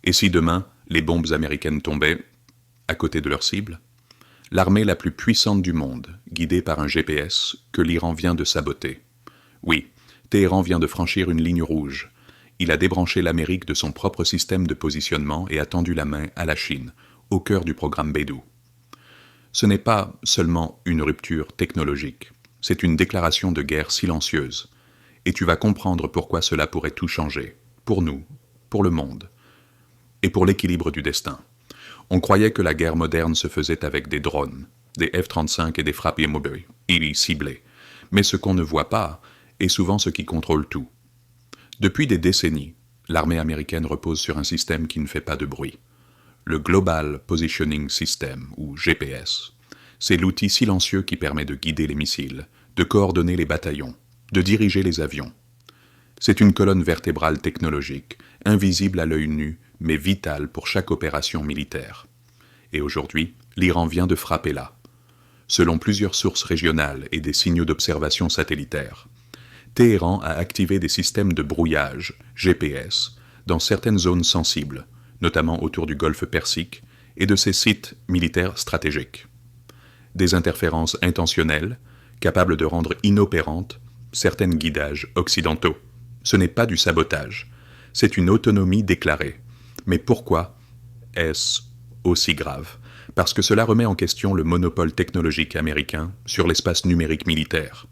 Et si demain, les bombes américaines tombaient à côté de leur cible? L'armée la plus puissante du monde, guidée par un GPS que l'Iran vient de saboter. Oui, Téhéran vient de franchir une ligne rouge. Il a débranché l'Amérique de son propre système de positionnement et a tendu la main à la Chine, au cœur du programme Beidou. Ce n'est pas seulement une rupture technologique, c'est une déclaration de guerre silencieuse. Et tu vas comprendre pourquoi cela pourrait tout changer, pour nous, pour le monde, et pour l'équilibre du destin. On croyait que la guerre moderne se faisait avec des drones, des F-35 et des frappes immobiles, ciblées. Mais ce qu'on ne voit pas est souvent ce qui contrôle tout. Depuis des décennies, l'armée américaine repose sur un système qui ne fait pas de bruit. Le Global Positioning System, ou GPS. C'est l'outil silencieux qui permet de guider les missiles, de coordonner les bataillons, de diriger les avions. C'est une colonne vertébrale technologique, invisible à l'œil nu, mais vitale pour chaque opération militaire. Et aujourd'hui, l'Iran vient de frapper là. Selon plusieurs sources régionales et des signaux d'observation satellitaires, Téhéran a activé des systèmes de brouillage, GPS, dans certaines zones sensibles, notamment autour du golfe Persique et de ses sites militaires stratégiques. Des interférences intentionnelles, capables de rendre inopérantes certains guidages occidentaux. Ce n'est pas du sabotage, c'est une autonomie déclarée. Mais pourquoi est-ce aussi grave? Parce que cela remet en question le monopole technologique américain sur l'espace numérique militaire.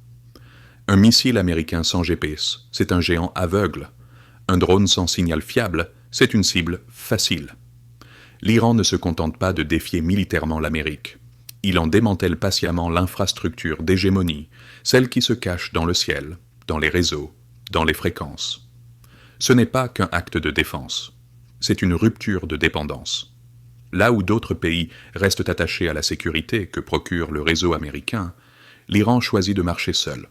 Un missile américain sans GPS, c'est un géant aveugle. Un drone sans signal fiable, c'est une cible facile. L'Iran ne se contente pas de défier militairement l'Amérique. Il en démantèle patiemment l'infrastructure d'hégémonie, celle qui se cache dans le ciel, dans les réseaux, dans les fréquences. Ce n'est pas qu'un acte de défense, c'est une rupture de dépendance. Là où d'autres pays restent attachés à la sécurité que procure le réseau américain, l'Iran choisit de marcher seul,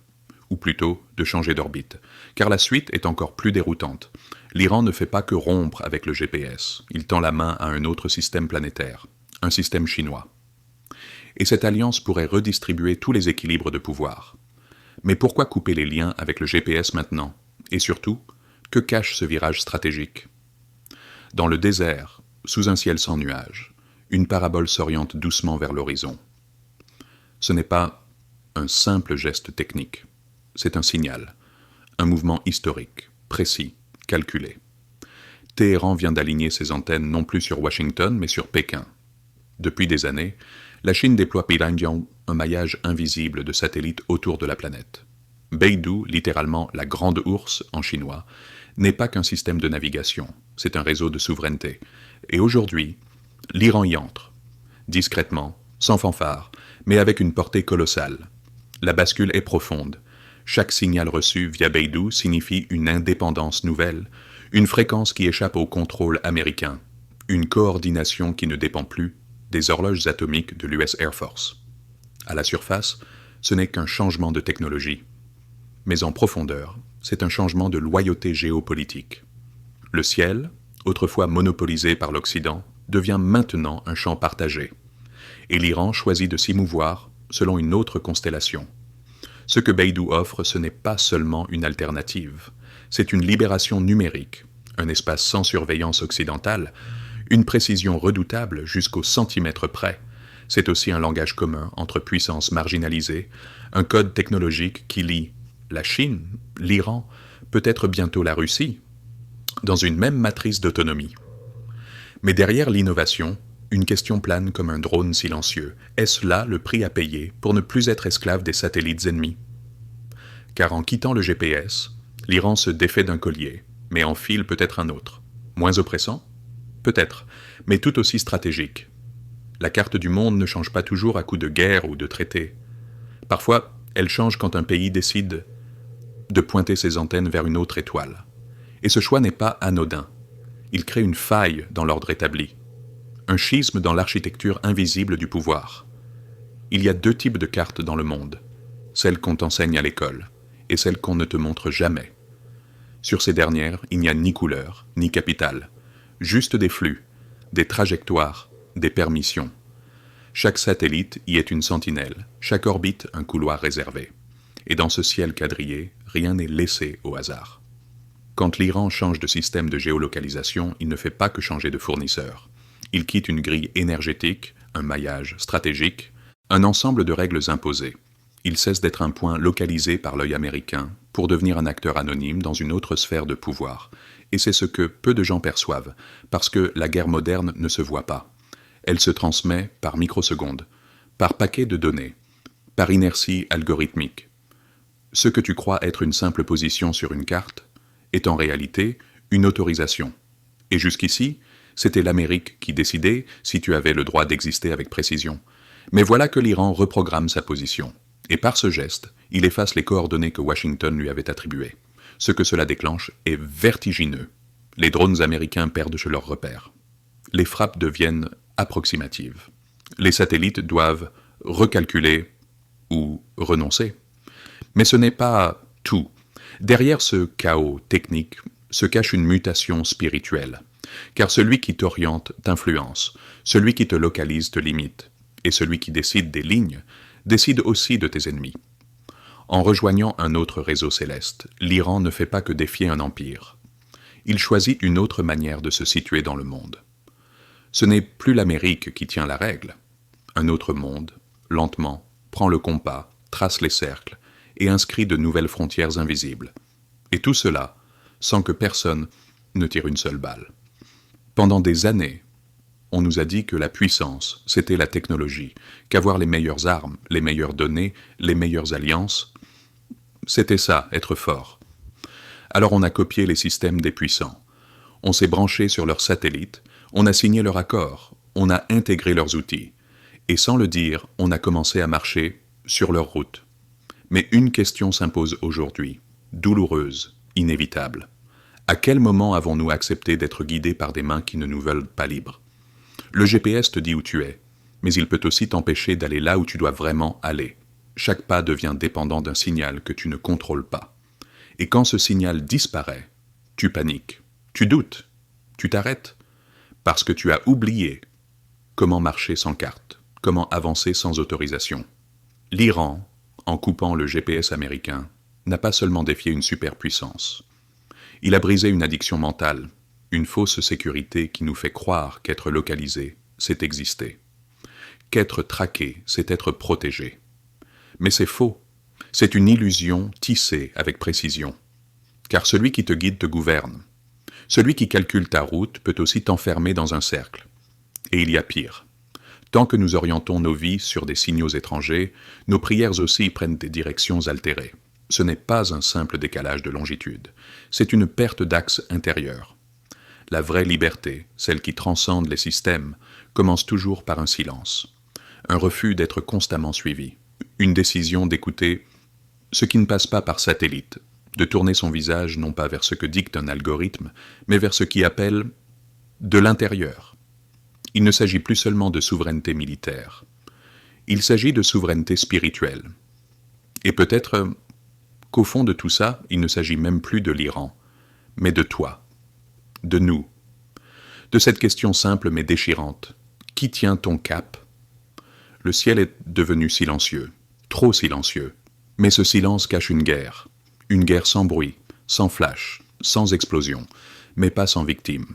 ou plutôt de changer d'orbite, car la suite est encore plus déroutante. L'Iran ne fait pas que rompre avec le GPS, il tend la main à un autre système planétaire, un système chinois. Et cette alliance pourrait redistribuer tous les équilibres de pouvoir. Mais pourquoi couper les liens avec le GPS maintenant? Et surtout, que cache ce virage stratégique? Dans le désert, sous un ciel sans nuages, une parabole s'oriente doucement vers l'horizon. Ce n'est pas un simple geste technique, c'est un signal, un mouvement historique, précis, calculé. Téhéran vient d'aligner ses antennes non plus sur Washington, mais sur Pékin. Depuis des années, la Chine déploie Pyongyang, un maillage invisible de satellites autour de la planète. Beidou, littéralement la grande ours en chinois, n'est pas qu'un système de navigation, c'est un réseau de souveraineté. Et aujourd'hui, l'Iran y entre, discrètement, sans fanfare, mais avec une portée colossale. La bascule est profonde. Chaque signal reçu via Beidou signifie une indépendance nouvelle, une fréquence qui échappe au contrôle américain, une coordination qui ne dépend plus des horloges atomiques de l'US Air Force. À la surface, ce n'est qu'un changement de technologie. Mais en profondeur, c'est un changement de loyauté géopolitique. Le ciel, autrefois monopolisé par l'Occident, devient maintenant un champ partagé. Et l'Iran choisit de s'y mouvoir selon une autre constellation. Ce que Beidou offre, ce n'est pas seulement une alternative, c'est une libération numérique, un espace sans surveillance occidentale, une précision redoutable jusqu'au centimètre près. C'est aussi un langage commun entre puissances marginalisées, un code technologique qui lie la Chine, l'Iran, peut-être bientôt la Russie, dans une même matrice d'autonomie. Mais derrière l'innovation, une question plane comme un drone silencieux. Est-ce là le prix à payer pour ne plus être esclave des satellites ennemis? Car en quittant le GPS, l'Iran se défait d'un collier, mais enfile peut-être un autre. Moins oppressant? Peut-être, mais tout aussi stratégique. La carte du monde ne change pas toujours à coup de guerre ou de traité. Parfois, elle change quand un pays décide de pointer ses antennes vers une autre étoile. Et ce choix n'est pas anodin. Il crée une faille dans l'ordre établi, un schisme dans l'architecture invisible du pouvoir. Il y a deux types de cartes dans le monde, celles qu'on t'enseigne à l'école et celles qu'on ne te montre jamais. Sur ces dernières, il n'y a ni couleur, ni capitale, juste des flux, des trajectoires, des permissions. Chaque satellite y est une sentinelle, chaque orbite un couloir réservé. Et dans ce ciel quadrillé, rien n'est laissé au hasard. Quand l'Iran change de système de géolocalisation, il ne fait pas que changer de fournisseur. Il quitte une grille énergétique, un maillage stratégique, un ensemble de règles imposées. Il cesse d'être un point localisé par l'œil américain pour devenir un acteur anonyme dans une autre sphère de pouvoir. Et c'est ce que peu de gens perçoivent, parce que la guerre moderne ne se voit pas. Elle se transmet par microsecondes, par paquets de données, par inertie algorithmique. Ce que tu crois être une simple position sur une carte est en réalité une autorisation. Et jusqu'ici, c'était l'Amérique qui décidait si tu avais le droit d'exister avec précision. Mais voilà que l'Iran reprogramme sa position. Et par ce geste, il efface les coordonnées que Washington lui avait attribuées. Ce que cela déclenche est vertigineux. Les drones américains perdent leurs repères. Les frappes deviennent approximatives. Les satellites doivent recalculer ou renoncer. Mais ce n'est pas tout. Derrière ce chaos technique se cache une mutation spirituelle. Car celui qui t'oriente t'influence, celui qui te localise te limite, et celui qui décide des lignes décide aussi de tes ennemis. En rejoignant un autre réseau céleste, l'Iran ne fait pas que défier un empire. Il choisit une autre manière de se situer dans le monde. Ce n'est plus l'Amérique qui tient la règle. Un autre monde, lentement, prend le compas, trace les cercles et inscrit de nouvelles frontières invisibles. Et tout cela sans que personne ne tire une seule balle. Pendant des années, on nous a dit que la puissance, c'était la technologie, qu'avoir les meilleures armes, les meilleures données, les meilleures alliances, c'était ça, être fort. Alors on a copié les systèmes des puissants. On s'est branché sur leurs satellites, on a signé leur accord, on a intégré leurs outils. Et sans le dire, on a commencé à marcher sur leur route. Mais une question s'impose aujourd'hui, douloureuse, inévitable. À quel moment avons-nous accepté d'être guidés par des mains qui ne nous veulent pas libres? Le GPS te dit où tu es, mais il peut aussi t'empêcher d'aller là où tu dois vraiment aller. Chaque pas devient dépendant d'un signal que tu ne contrôles pas. Et quand ce signal disparaît, tu paniques, tu doutes, tu t'arrêtes, parce que tu as oublié comment marcher sans carte, comment avancer sans autorisation. L'Iran, en coupant le GPS américain, n'a pas seulement défié une superpuissance. Il a brisé une addiction mentale, une fausse sécurité qui nous fait croire qu'être localisé, c'est exister. Qu'être traqué, c'est être protégé. Mais c'est faux. C'est une illusion tissée avec précision. Car celui qui te guide te gouverne. Celui qui calcule ta route peut aussi t'enfermer dans un cercle. Et il y a pire. Tant que nous orientons nos vies sur des signaux étrangers, nos prières aussi prennent des directions altérées. Ce n'est pas un simple décalage de longitude, c'est une perte d'axe intérieur. La vraie liberté, celle qui transcende les systèmes, commence toujours par un silence. Un refus d'être constamment suivi. Une décision d'écouter ce qui ne passe pas par satellite, de tourner son visage non pas vers ce que dicte un algorithme, mais vers ce qui appelle de l'intérieur. Il ne s'agit plus seulement de souveraineté militaire. Il s'agit de souveraineté spirituelle. Et peut-être qu'au fond de tout ça, il ne s'agit même plus de l'Iran, mais de toi, de nous, de cette question simple mais déchirante. Qui tient ton cap? Le ciel est devenu silencieux, trop silencieux, mais ce silence cache une guerre sans bruit, sans flash, sans explosion, mais pas sans victime.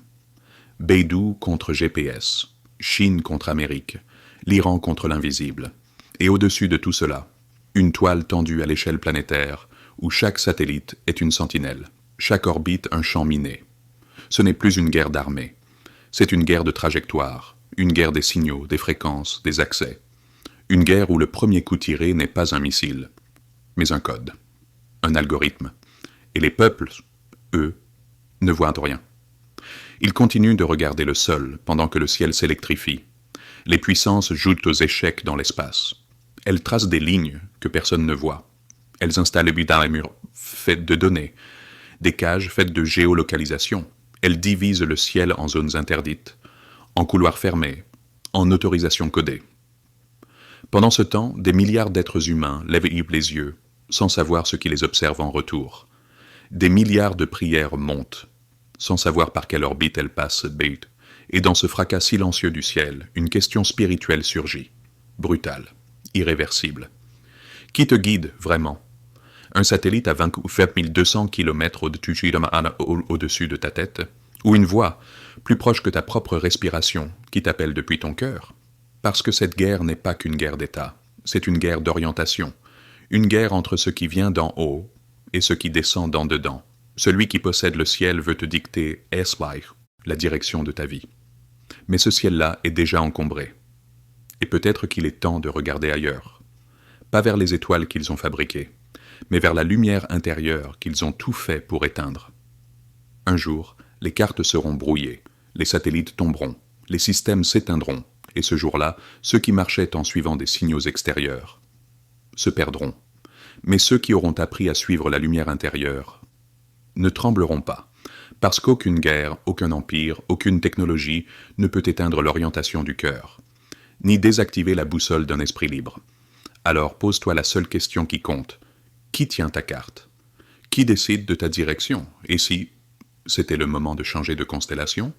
Beidou contre GPS, Chine contre Amérique, l'Iran contre l'invisible. Et au-dessus de tout cela, une toile tendue à l'échelle planétaire, où chaque satellite est une sentinelle, chaque orbite un champ miné. Ce n'est plus une guerre d'armée, c'est une guerre de trajectoire, une guerre des signaux, des fréquences, des accès. Une guerre où le premier coup tiré n'est pas un missile, mais un code, un algorithme. Et les peuples, eux, ne voient rien. Ils continuent de regarder le sol pendant que le ciel s'électrifie. Les puissances jouent aux échecs dans l'espace. Elles tracent des lignes que personne ne voit. Elles installent des murs faits de données, des cages faites de géolocalisation. Elles divisent le ciel en zones interdites, en couloirs fermés, en autorisations codées. Pendant ce temps, des milliards d'êtres humains lèvent les yeux, sans savoir ce qui les observe en retour. Des milliards de prières montent, sans savoir par quelle orbite elles passent, et dans ce fracas silencieux du ciel, une question spirituelle surgit, brutale, irréversible. Qui te guide vraiment? un satellite à 20 200 km au-dessus de ta tête, ou une voix, plus proche que ta propre respiration, qui t'appelle depuis ton cœur. Parce que cette guerre n'est pas qu'une guerre d'État, c'est une guerre d'orientation, une guerre entre ce qui vient d'en haut et ce qui descend d'en dedans. Celui qui possède le ciel veut te dicter la direction de ta vie. Mais ce ciel-là est déjà encombré. Et peut-être qu'il est temps de regarder ailleurs. Pas vers les étoiles qu'ils ont fabriquées, mais vers la lumière intérieure qu'ils ont tout fait pour éteindre. Un jour, les cartes seront brouillées, les satellites tomberont, les systèmes s'éteindront, et ce jour-là, ceux qui marchaient en suivant des signaux extérieurs se perdront. Mais ceux qui auront appris à suivre la lumière intérieure ne trembleront pas, parce qu'aucune guerre, aucun empire, aucune technologie ne peut éteindre l'orientation du cœur, ni désactiver la boussole d'un esprit libre. Alors pose-toi la seule question qui compte. Qui tient ta carte? Qui décide de ta direction? Et si c'était le moment de changer de constellation?